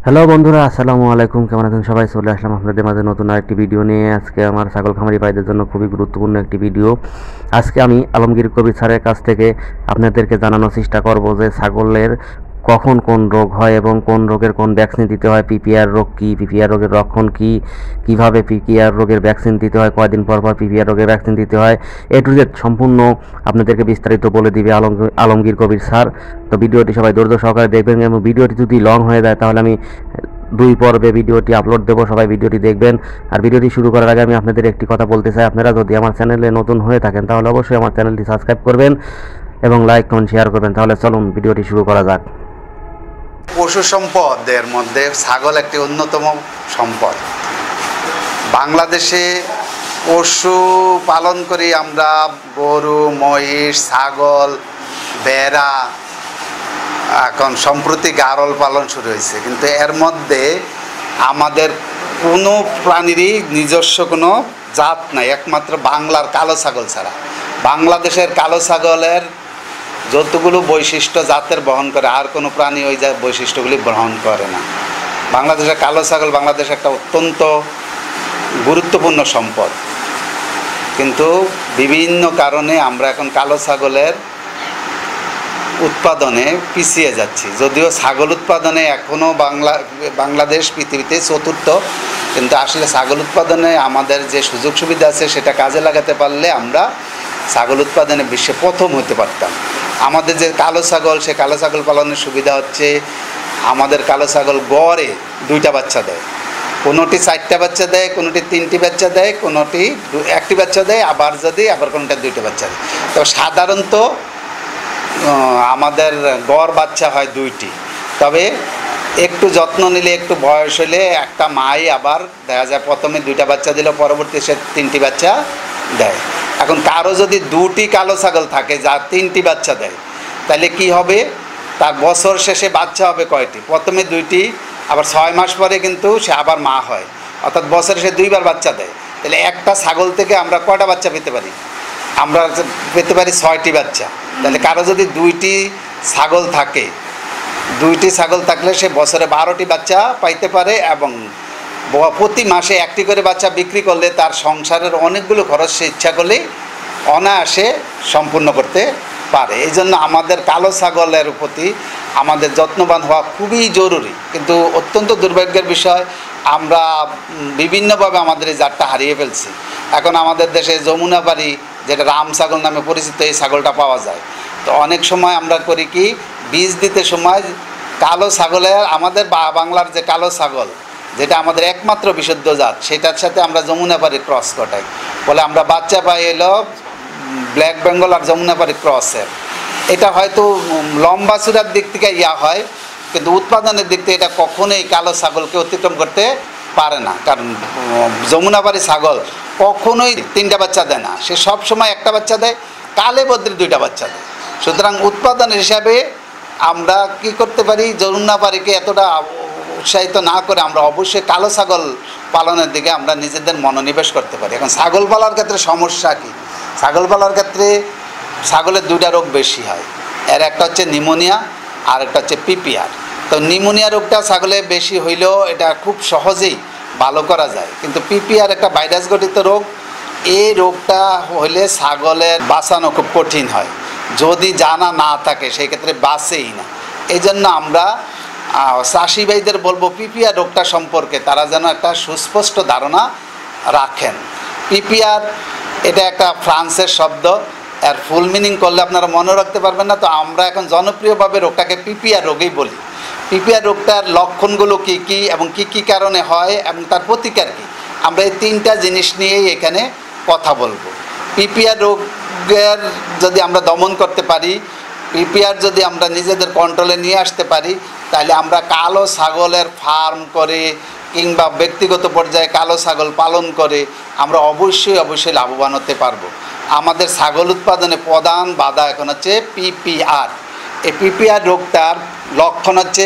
Hello বন্ধুরা, আসসালামু আলাইকুম। কেমন আছেন সবাই? চলে আসলাম আপনাদের মাঝে নতুন আরেকটি ভিডিও নিয়ে। আজকে আমার ছাগল খামারি ভাইদের জন্য খুবই গুরুত্বপূর্ণ একটি ভিডিও। আজকে আমি আলমগীর কবির স্যারের কাছ থেকে আপনাদেরকে জানানোর চেষ্টা করব যে ছাগলের কখন কোন রোগ হয় এবং কোন রোগের কোন ভ্যাকসিন দিতে হয়, পিপিআর রোগ কী, পিপিআর রোগের লক্ষণ কী, কীভাবে পিপিআর রোগের ভ্যাকসিন দিতে হয়, কয়দিন পর পর পিপিআর রোগের ভ্যাকসিন দিতে হয়, এ টু জেড সম্পূর্ণ আপনাদেরকে বিস্তারিত বলে দিবে আলমগীর কবির স্যার। তো ভিডিওটি সবাই ধৈর্য সহকারে দেখবেন এবং ভিডিওটি যদি লং হয়ে যায় তাহলে আমি 2 পর্বে ভিডিওটি আপলোড দেবো, সবাই ভিডিওটি দেখবেন। আর ভিডিওটি শুরু করার আগে আমি আপনাদের একটি কথা বলতে চাই, আপনারা যদি আমার চ্যানেলে নতুন হয়ে থাকেন তাহলে অবশ্যই আমার চ্যানেলটি সাবস্ক্রাইব করবেন এবং লাইক কমেন্ট শেয়ার করবেন। তাহলে চলুন ভিডিওটি শুরু করা যাক। পশু সম্পদের মধ্যে ছাগল একটি অন্যতম সম্পদ। বাংলাদেশে পশু পালন করি আমরা গরু, মহিষ, ছাগল, ভেড়া, এখন সম্প্রতি গারল পালন শুরু হয়েছে। কিন্তু এর মধ্যে আমাদের কোনো প্রাণীরই নিজস্ব কোনো জাত নাই, একমাত্র বাংলার কালো ছাগল ছাড়া। বাংলাদেশের কালো ছাগলের যতগুলো বৈশিষ্ট্য জাতের বহন করে আর কোনো প্রাণী ওই বৈশিষ্ট্যগুলি গ্রহণ করে না। বাংলাদেশের কালো ছাগল বাংলাদেশে একটা অত্যন্ত গুরুত্বপূর্ণ সম্পদ, কিন্তু বিভিন্ন কারণে আমরা এখন কালো ছাগলের উৎপাদনে পিছিয়ে যাচ্ছি। যদিও ছাগল উৎপাদনে এখনও বাংলাদেশ পৃথিবীতে চতুর্থ, কিন্তু আসলে ছাগল উৎপাদনে আমাদের যে সুযোগ সুবিধা আছে সেটা কাজে লাগাতে পারলে আমরা ছাগল উৎপাদনে বিশ্বে প্রথম হতে পারতাম। আমাদের যে কালো ছাগল, সে কালো ছাগল পালনের সুবিধা হচ্ছে আমাদের কালো ছাগল গড়ে 2টা বাচ্চা দেয়, কোনোটি 4টা বাচ্চা দেয়, কোনোটি 3টি বাচ্চা দেয়, কোনোটি 1টি বাচ্চা দেয়, আবার কোনোটা 2টা বাচ্চা দেয়। তো সাধারণত আমাদের গড় বাচ্চা হয় 2টি, তবে একটু যত্ন নিলে, একটু বয়স হলে একটা মাই আবার দেখা যায় প্রথমে 2টা বাচ্চা দিল, পরবর্তী সে 3টি বাচ্চা দেয়। এখন কারো যদি 2টি কালো ছাগল থাকে যা 3টি বাচ্চা দেয়, তাহলে কি হবে? তার বছর শেষে বাচ্চা হবে কয়টি? প্রথমে 2টি, আবার 6 মাস পরে কিন্তু সে আবার মা হয়, অর্থাৎ বছরে সে 2বার বাচ্চা দেয়। তাহলে একটা ছাগল থেকে আমরা কয়টা বাচ্চা পেতে পারি? আমরা পেতে পারি 6টি বাচ্চা। তাহলে কারো যদি 2টি ছাগল থাকে, 2টি ছাগল থাকলে সে বছরে 12টি বাচ্চা পাইতে পারে এবং প্রতি মাসে 1টি করে বাচ্চা বিক্রি করলে তার সংসারের অনেকগুলো খরচ সে ইচ্ছা করলেই অনায়াসে সম্পূর্ণ করতে পারে। এই জন্য আমাদের কালো ছাগলের প্রতি আমাদের যত্নবান হওয়া খুবই জরুরি। কিন্তু অত্যন্ত দুর্ভাগ্যের বিষয়, আমরা বিভিন্নভাবে আমাদের এই জাতটা হারিয়ে ফেলছি। এখন আমাদের দেশে যমুনাপাড়ি, যেটা রাম ছাগল নামে পরিচিত, এই ছাগলটা পাওয়া যায়। তো অনেক সময় আমরা করি কি, বীজ দিতে সময় কালো ছাগলের, আমাদের বাংলার যে কালো ছাগল যেটা আমাদের একমাত্র বিশুদ্ধ জাত, সেটার সাথে আমরা যমুনাপাড়ি ক্রস ঘটাই, বলে আমরা বাচ্চা পাই এলো ব্ল্যাক বেঙ্গল আর যমুনাপাড়ি ক্রসের। এটা হয়তো লম্বা চূড়ার দিক থেকে হয়, কিন্তু উৎপাদনের দিক থেকে এটা কখনোই কালো ছাগলকে অতিক্রম করতে পারে না। কারণ যমুনাপাড়ি ছাগল কখনোই 3টা বাচ্চা দেয় না, সে সব সময় 1টা বাচ্চা দেয়, কালে বদ্রে 2টা বাচ্চা দেয়। সুতরাং উৎপাদনের হিসাবে আমরা কি করতে পারি, যমুনাপাড়িকে এতটা উৎসাহিত না করে আমরা অবশ্যই কালো ছাগল পালনের দিকে আমরা নিজেদের মনোনিবেশ করতে পারি। এখন ছাগল পালার ক্ষেত্রে সমস্যা কি? ছাগল পালার ক্ষেত্রে ছাগলের 2টা রোগ বেশি হয়। এর একটা হচ্ছে নিউমোনিয়া আর একটা হচ্ছে পিপিআর। তো নিউমোনিয়া রোগটা ছাগলে বেশি হইলেও এটা খুব সহজেই ভালো করা যায়, কিন্তু পিপিআর একটা ভাইরাস ঘটিত রোগ। এই রোগটা হইলে ছাগলের বাঁচানো খুব কঠিন হয়, যদি জানা না থাকে সেই ক্ষেত্রে বাঁচেই না। এই জন্য আমরা চাষি ভাইদের বলবো, পিপিআর রোগটা সম্পর্কে তারা যেন একটা সুস্পষ্ট ধারণা রাখেন। পিপিআর এটা একটা ফ্রান্সের শব্দ, এর ফুল মিনিং করলে আপনারা মনে রাখতে পারবেন না। তো আমরা এখন জনপ্রিয়ভাবে রোগটাকে পিপিআর রোগই বলি। পিপিআর রোগটার লক্ষণগুলো কী কী এবং কী কী কারণে হয় এবং তার প্রতিকার কী, আমরা এই 3টা জিনিস নিয়েই এখানে কথা বলবো। পিপিআর রোগের যদি আমরা দমন করতে পারি, পিপিআর যদি আমরা নিজেদের কন্ট্রোলে নিয়ে আসতে পারি, তাহলে আমরা কালো ছাগলের ফার্ম করে কিংবা ব্যক্তিগত পর্যায়ে কালো ছাগল পালন করে আমরা অবশ্যই লাভবান হতে পারবো। আমাদের ছাগল উৎপাদনে প্রধান বাধা এখন হচ্ছে পিপিআর। এই পিপিআর রোগটার লক্ষণ হচ্ছে,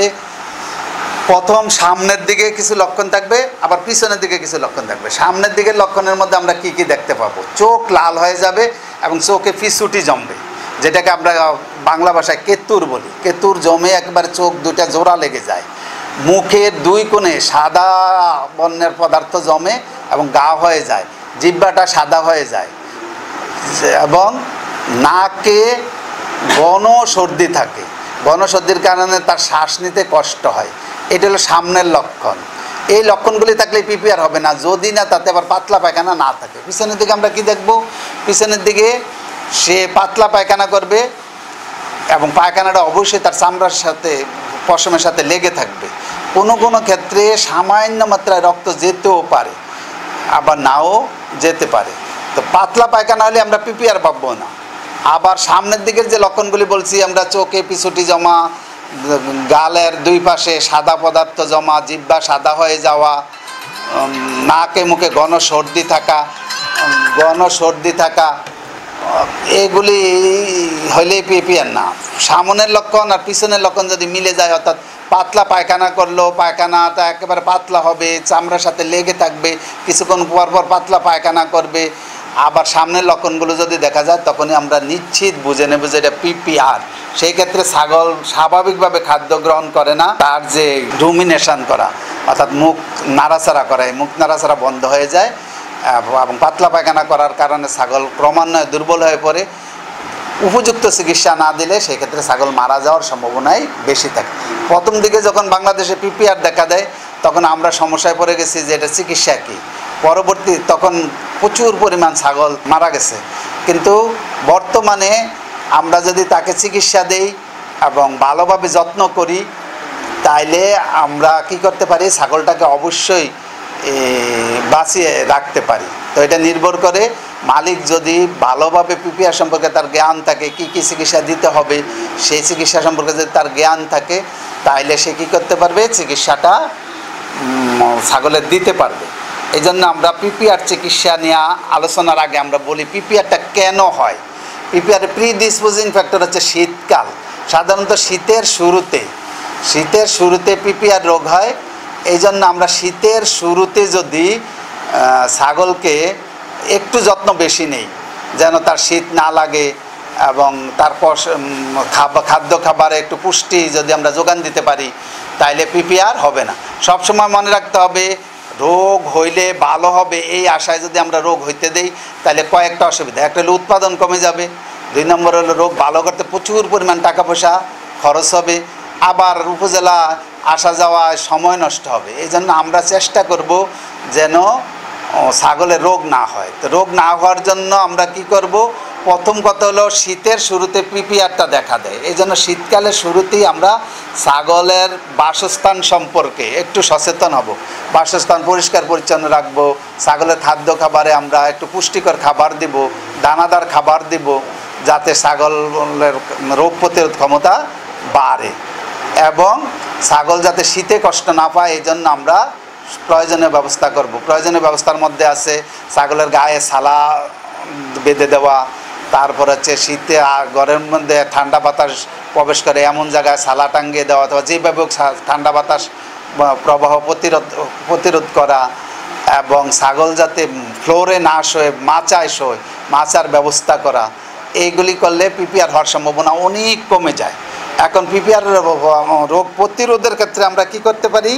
প্রথম সামনের দিকে কিছু লক্ষণ থাকবে, আবার পিছনের দিকে কিছু লক্ষণ থাকবে। সামনের দিকের লক্ষণের মধ্যে আমরা কি কি দেখতে পাবো? চোখ লাল হয়ে যাবে এবং চোখে ফিসুটি জমবে, যেটাকে আমরা বাংলা ভাষায় কেতুর বলি। কেতুর জমে একবার চোখ 2টা জোড়া লেগে যায়। মুখের দুই কোণে সাদা বর্ণের পদার্থ জমে এবং গা হয়ে যায়, জিহ্বাটা সাদা হয়ে যায় এবং নাকে ঘন সর্দি থাকে, ঘন সর্দির কারণে তার শ্বাস নিতে কষ্ট হয়। এটা হলো সামনের লক্ষণ। এই লক্ষণগুলি থাকলে পিপিআর হবে না, যদি না তাতে আবার পাতলা পায়খানা না থাকে। পিছনের দিকে আমরা কি দেখব? পিছনের দিকে সে পাতলা পায়খানা করবে এবং পায়খানাটা অবশ্যই তার চামড়ার সাথে পশমের সাথে লেগে থাকবে। কোনো কোনো ক্ষেত্রে সামান্য মাত্রায় রক্ত যেতেও পারে, আবার নাও যেতে পারে। তো পাতলা পায়খানা হলে আমরা পিপিআর পাবো না। আবার সামনের দিকের যে লক্ষণগুলি বলছি আমরা, চোখে পিছুটি জমা, গালের দুই পাশে সাদা পদার্থ জমা, জিহ্বা সাদা হয়ে যাওয়া, নাকে মুখে ঘন সর্দি থাকা, এগুলি হইলেই পিপিআর না। সামনের লক্ষণ আর পিছনের লক্ষণ যদি মিলে যায়, অর্থাৎ পাতলা পায়খানা করলো, পায়খানাটা একেবারে পাতলা হবে, চামড়ার সাথে লেগে থাকবে, কিছুক্ষণ পর পর পাতলা পায়খানা করবে, আবার সামনের লক্ষণগুলো যদি দেখা যায়, তখনই আমরা নিশ্চিত বুঝে নেব যে এটা পিপিআর। সেই ক্ষেত্রে ছাগল স্বাভাবিকভাবে খাদ্য গ্রহণ করে না, তার যে রুমিনেশন করা অর্থাৎ মুখ নাড়াচাড়া করা, এই মুখ নাড়াচাড়া বন্ধ হয়ে যায় এবং পাতলা পায়খানা করার কারণে ছাগল ক্রমান্বয়ে দুর্বল হয়ে পড়ে। উপযুক্ত চিকিৎসা না দিলে সেই ক্ষেত্রে ছাগল মারা যাওয়ার সম্ভাবনাই বেশি থাকে। প্রথম দিকে যখন বাংলাদেশে পিপিআর দেখা দেয়, তখন আমরা সমস্যায় পড়ে গেছি যে এটা চিকিৎসা কী। পরবর্তী তখন প্রচুর পরিমাণ ছাগল মারা গেছে, কিন্তু বর্তমানে আমরা যদি তাকে চিকিৎসা দেই এবং ভালোভাবে যত্ন করি, তাইলে আমরা কি করতে পারি, ছাগলটাকে অবশ্যই বাঁচিয়ে রাখতে পারি। তো এটা নির্ভর করে মালিক যদি ভালোভাবে পিপিআর সম্পর্কে তার জ্ঞান থাকে, কি কি চিকিৎসা দিতে হবে সেই চিকিৎসা সম্পর্কে যদি তার জ্ঞান থাকে, তাইলে সে কী করতে পারবে, চিকিৎসাটা ছাগলের দিতে পারবে। এই জন্য আমরা পিপিআর চিকিৎসা নিয়ে আলোচনার আগে আমরা বলি পিপিআরটা কেন হয়। পিপিআরের প্রিডিসপোজিং ফ্যাক্টর হচ্ছে শীতকাল। সাধারণত শীতের শুরুতে পিপিআর রোগ হয়। এই জন্য আমরা শীতের শুরুতে যদি ছাগলকে একটু যত্ন বেশি নেই, যেন তার শীত না লাগে এবং তারপর খাদ্য খাবারে একটু পুষ্টি যদি আমরা যোগান দিতে পারি, তাইলে পিপিআর হবে না। সবসময় মনে রাখতে হবে, রোগ হইলে ভালো হবে এই আশায় যদি আমরা রোগ হইতে দেই, তাহলে কয়েকটা অসুবিধা। একটা হলো উৎপাদন কমে যাবে, 2 নম্বর হলো রোগ ভালো করতে প্রচুর পরিমাণ টাকা পয়সা খরচ হবে, আবার উপজেলা আসা যাওয়ায় সময় নষ্ট হবে। এই জন্য আমরা চেষ্টা করব যেন ছাগলের রোগ না হয়। তো রোগ না হওয়ার জন্য আমরা কি করব, প্রথম কথা হলো শীতের শুরুতে পিপিআরটা দেখা দেয়। এই জন্য শীতকালের শুরুতেই আমরা ছাগলের বাসস্থান সম্পর্কে একটু সচেতন হব, বাসস্থান পরিষ্কার পরিচ্ছন্ন রাখবো, ছাগলের খাদ্য খাবারে আমরা একটু পুষ্টিকর খাবার দিব, দানাদার খাবার দিব, যাতে ছাগলের রোগ প্রতিরোধ ক্ষমতা বাড়ে এবং ছাগল যাতে শীতে কষ্ট না পায়, এই জন্য আমরা প্রয়োজনীয় ব্যবস্থা করব। প্রয়োজনীয় ব্যবস্থার মধ্যে আছে ছাগলের গায়ে ছালা বেঁধে দেওয়া, তারপর হচ্ছে শীতে ঘরের মধ্যে ঠান্ডা বাতাস প্রবেশ করে এমন জায়গায় ছালা টাঙ্গিয়ে দেওয়া, অথবা যেভাবে ঠান্ডা বাতাস প্রবাহ প্রতিরোধ করা, এবং ছাগল যাতে ফ্লোরে না শোয়, মাচায় শোয়, মাচার ব্যবস্থা করা। এইগুলি করলে পিপিআর হওয়ার সম্ভাবনা অনেক কমে যায়। এখন পিপিআর রোগ প্রতিরোধের ক্ষেত্রে আমরা কি করতে পারি,